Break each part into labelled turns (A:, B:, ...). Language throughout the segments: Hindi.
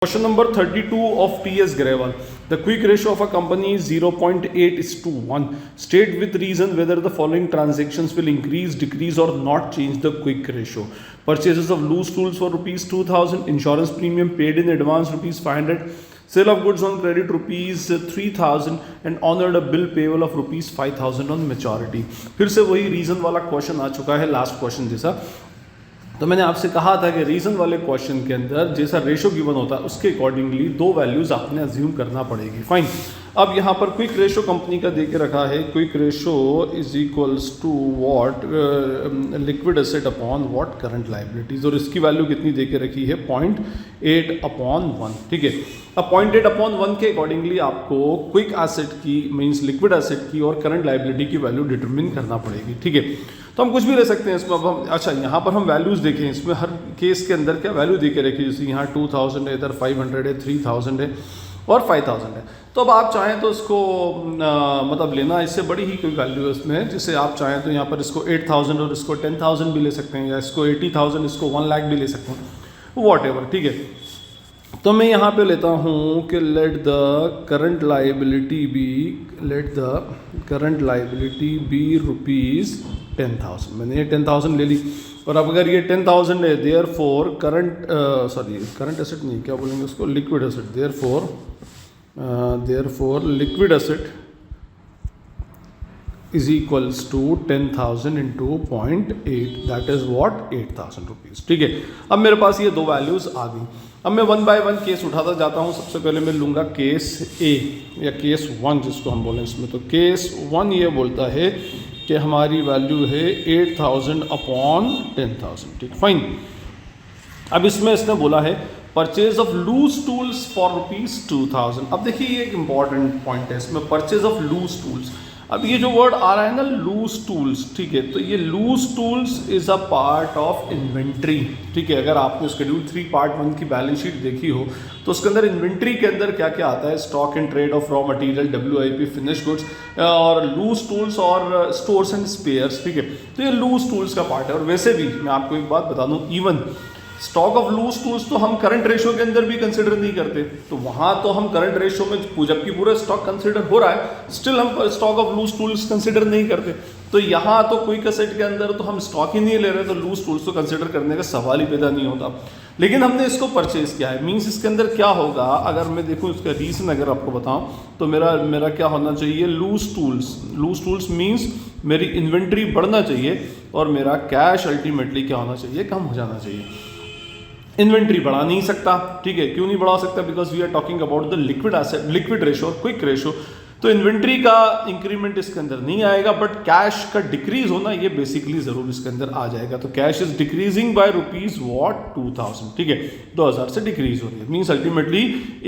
A: Question number 32 of T.S. Grewal. The quick ratio of a company is 0.8:1. State with reason whether the following transactions will increase, decrease or not change the quick ratio. Purchases of loose tools for rupees 2000, insurance premium paid in advance rupees 500, sale of goods on credit rupees 3000 and honored a bill payable of rupees 5000 on maturity. फिर से वही रीजन वाला क्वेश्चन आ चुका है लास्ट क्वेश्चन जैसा। तो मैंने आपसे कहा था कि रीजन वाले क्वेश्चन के अंदर जैसा रेशो गिवन होता है उसके अकॉर्डिंगली दो वैल्यूज आपने अज्यूम करना पड़ेगी। फाइन, अब यहाँ पर क्विक रेशो कंपनी का दे के रखा है, quick ratio is equals to what liquid asset upon what current liabilities, और इसकी वैल्यू कितनी दे के रखी है 0.8/1। ठीक है, अब 0.8/1 के अकॉर्डिंगली आपको क्विक एसेट की मींस लिक्विड एसेट की और करंट लाइबिलिटी की वैल्यू डिटरमिन करना पड़ेगी। ठीक है, तो हम कुछ भी ले सकते हैं इसमें। अब हम अच्छा यहाँ पर हम वैल्यूज देखें, इसमें हर केस के अंदर क्या वैल्यू दे के रखी, जैसे यहाँ 2000 है, इधर 500 है, 3000 है और 5000 है। तो अब आप चाहें तो इसको मतलब लेना इससे बड़ी ही कोई वैल्यू है इसमें, जिससे आप चाहें तो यहाँ पर इसको 8000 और इसको 10000 भी ले सकते हैं, या इसको 80,000 इसको 1 लाख भी ले सकते हैं, वॉट एवर। ठीक है, तो मैं यहाँ पे लेता हूँ कि let the current liability B rupees 10,000। मैंने ये 10,000 ले ली, और अब अगर ये 10,000 है देयर फोर करंट एसेट नहीं, क्या बोलेंगे उसको, liquid asset. Therefore liquid asset is equals to 10,000 into 0.8, that is what 8,000 rupees. ठीक है, अब मेरे पास ये दो वैल्यूज़ आ गई। अब मैं 1 बाय 1 केस उठाता जाता हूँ। सबसे पहले मैं लूँगा केस ए या केस 1 जिसको हम बोलें इसमें। तो केस 1 ये बोलता है कि हमारी वैल्यू है 8,000 अपॉन 10,000। ठीक, फाइन। अब इसमें इसने बोला है purchase of loose tools for rupees 2000। अब देखिए ये एक इंपॉर्टेंट पॉइंट है इसमें, परचेज ऑफ लूज टूल्स। अब ये जो वर्ड आ रहा है ना लूज टूल्स, ठीक है, तो ये loose tools is a part of inventory. ठीक है, अगर आपने शेड्यूल 3 पार्ट 1 की बैलेंस शीट देखी हो तो उसके अंदर इन्वेंट्री के अंदर क्या क्या आता है, stock and trade off raw material, WIP, finish goods, और लूज टूल्स और स्टोर्स एंड स्पेयर्स। ठीक है, तो ये लूज टूल्स का पार्ट है। और वैसे भी मैं आपको एक बात बता दूं, even stock of loose tools तो हम करंट रेशो के अंदर भी कंसिडर नहीं करते, तो वहां तो हम करंट रेशो में जबकि पूरा स्टॉक कंसिडर हो रहा है, स्टिल हम stock of loose tools consider नहीं करते। तो यहाँ तो क्विक एसेट के अंदर तो हम स्टॉक ही नहीं ले रहे, तो लूज टूल्स तो कंसिडर करने का सवाल ही पैदा नहीं होता। लेकिन हमने इसको परचेज किया है, मीन्स इसके अंदर क्या होगा, अगर मैं देखूँ इसका रीजन अगर आपको बताऊँ तो मेरा क्या होना चाहिए, लूज टूल्स मीन्स मेरी इन्वेंट्री बढ़ना चाहिए और मेरा कैश अल्टीमेटली क्या होना चाहिए, कम हो जाना चाहिए। इन्वेंट्री बढ़ा नहीं सकता। ठीक है, क्यों नहीं बढ़ा सकता, because we are talking about the liquid asset, liquid ratio और क्विक रेशो। तो इन्वेंट्री का इंक्रीमेंट इसके अंदर नहीं आएगा, बट कैश का डिक्रीज होना ये बेसिकली जरूर इसके अंदर आ जाएगा। तो cash is decreasing by rupees what 2000। ठीक है, 2000 से डिक्रीज हो रही है, मीन्स अल्टीमेटली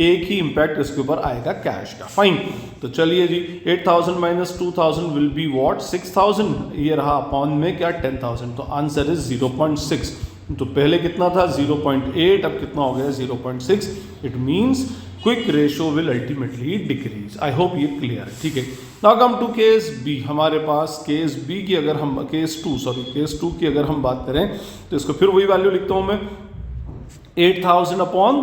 A: एक ही इंपैक्ट इसके ऊपर आएगा कैश का। फाइन, तो चलिए जी 8000 माइनस 2000 विल बी व्हाट 6000। ये रहा अपॉन में क्या 10,000, तो आंसर इज 0.6। तो पहले कितना था 0.8, अब कितना हो गया 0.6। It means quick ratio will ultimately decrease. I hope ये क्लियर है। ठीक है, now come to case B. हमारे पास केस बी की अगर हम केस टू की अगर हम बात करें तो इसको फिर वही वैल्यू लिखता हूं मैं 8,000 अपॉन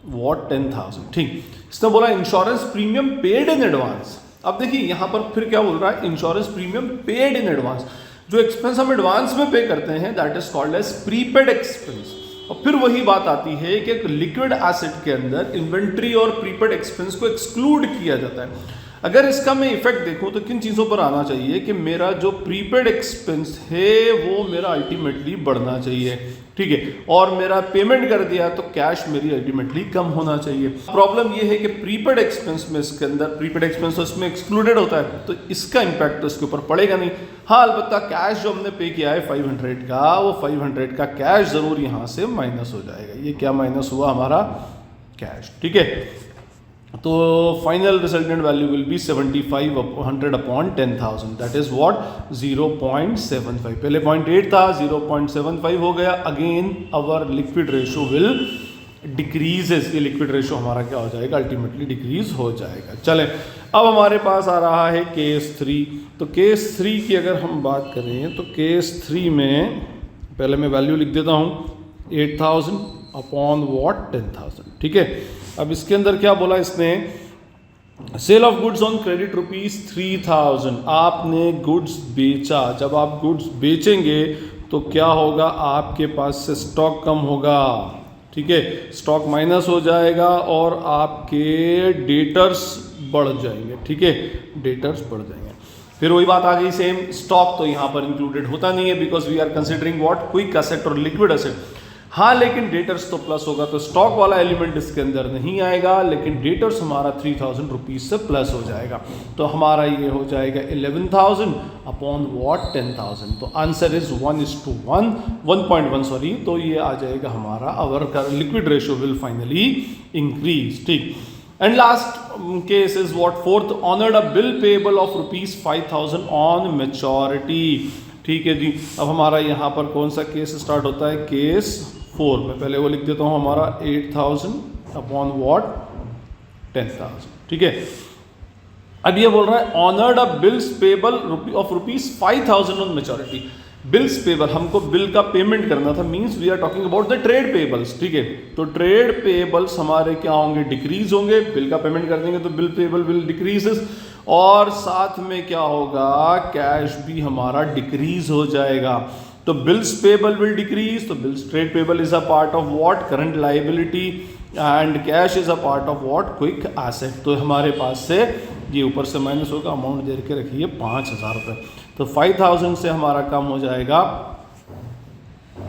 A: व्हाट 10,000। ठीक, इसने बोला insurance premium paid in advance. अब देखिए यहां पर फिर क्या बोल रहा है, insurance premium paid in advance. जो एक्सपेंस हम एडवांस में पे करते हैं that is called as prepaid expense. और फिर वही बात आती है कि एक लिक्विड एसेट के अंदर इन्वेंट्री और प्रीपेड एक्सपेंस को एक्सक्लूड किया जाता है। अगर इसका मैं इफेक्ट देखूं तो किन चीज़ों पर आना चाहिए कि मेरा जो प्रीपेड एक्सपेंस है वो मेरा अल्टीमेटली बढ़ना चाहिए। ठीक है, और मेरा पेमेंट कर दिया तो कैश मेरी अल्टीमेटली कम होना चाहिए। प्रॉब्लम ये है कि प्रीपेड एक्सपेंस में इसके अंदर प्रीपेड एक्सपेंस तो इसमें एक्सक्लूडेड होता है, तो इसका इंपैक्ट तो इसके ऊपर पड़ेगा नहीं। हाँ, अलबत्ता कैश जो हमने पे किया है 500 का, वो 500 का कैश जरूर यहाँ से माइनस हो जाएगा। ये क्या माइनस हुआ हमारा कैश। ठीक है, तो final resultant value will be 7500 upon 10,000, that is what 0.75। पहले 0.8 था, 0.75 हो गया। Again our liquid ratio will decreases, ये लिक्विड रेशो हमारा क्या हो जाएगा, अल्टीमेटली डिक्रीज हो जाएगा। चले, अब हमारे पास आ रहा है केस 3। तो केस 3 की अगर हम बात करें तो केस 3 में पहले मैं वैल्यू लिख देता हूँ 8,000 अपॉन व्हाट 10,000। ठीक है, अब इसके अंदर क्या बोला इसने, sale of goods on credit rupees 3,000। आपने गुड्स बेचा, जब आप गुड्स बेचेंगे तो क्या होगा, आपके पास से स्टॉक कम होगा। ठीक है, स्टॉक माइनस हो जाएगा और आपके डेटर्स बढ़ जाएंगे। ठीक है, डेटर्स बढ़ जाएंगे। फिर वही बात आ गई सेम, स्टॉक तो यहाँ पर इंक्लूडेड होता नहीं है because we are considering what, quick asset और लिक्विड एसेट। हाँ, लेकिन डेटर्स तो प्लस होगा, तो स्टॉक वाला एलिमेंट इसके अंदर नहीं आएगा, लेकिन डेटर्स हमारा 3,000 रुपीज से प्लस हो जाएगा। तो हमारा ये हो जाएगा 11,000 अपॉन व्हाट 10,000। तो आंसर इज 1:1 सॉरी। तो ये आ जाएगा हमारा, our liquid ratio will finally increase. ठीक, and last case is what, fourth, honoured a bill payable of rupees 5,000 on maturity. ठीक है जी, अब हमारा यहाँ पर कौन सा केस स्टार्ट होता है, केस 4। मैं पहले वो लिख देता हूँ, हमारा 8,000 अपॉन व्हाट 10,000। ठीक है, अब ये बोल रहा है honoured a bills payable of rupees 5,000 on maturity. Bills payable, हमको बिल का पेमेंट करना था, means we are talking about the trade payables. ठीक है, तो ट्रेड पेएबल्स हमारे क्या होंगे, डिक्रीज होंगे। बिल का पेमेंट कर देंगे तो बिल पेएबल विल डिक्रीजेस, और साथ में क्या होगा, कैश भी हमारा डिक्रीज हो जाएगा। तो बिल्स पेएबल विल डिक्रीज, तो bills trade payable is a part of what, current liability, and cash is a part of what, quick asset. तो हमारे पास से ये ऊपर से माइनस होगा, अमाउंट दे के रखिए 5,000 रुपये। तो 5,000 से हमारा कम हो जाएगा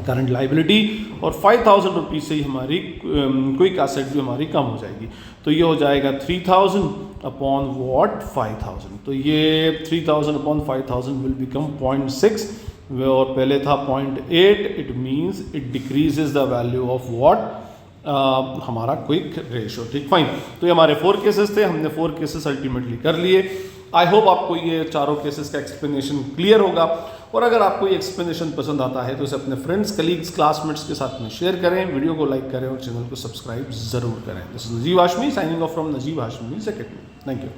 A: करंट लायबिलिटी, और 5,000 रुपीज से ही हमारी क्विक एसेट भी हमारी कम हो जाएगी। तो ये हो जाएगा 3,000 अपॉन व्हाट 5,000। तो ये 3,000 अपॉन 5,000 विल बिकम 0.6, और पहले था 0.8। It means it decreases the value of what, हमारा क्विक रेशियो। ठीक, फाइन। तो ये हमारे 4 केसेस थे, हमने 4 केसेस अल्टीमेटली कर लिए। आई होप आपको ये चारों केसेस का एक्सप्लेनेशन क्लियर होगा, और अगर आपको ये एक्सप्लेनेशन पसंद आता है तो इसे अपने फ्रेंड्स, कलीग्स, क्लासमेट्स के साथ में शेयर करें, वीडियो को लाइक करें और चैनल को सब्सक्राइब जरूर करें। This is Najeeb Hashmi signing off from Najeeb Hashmi academy. Thank you.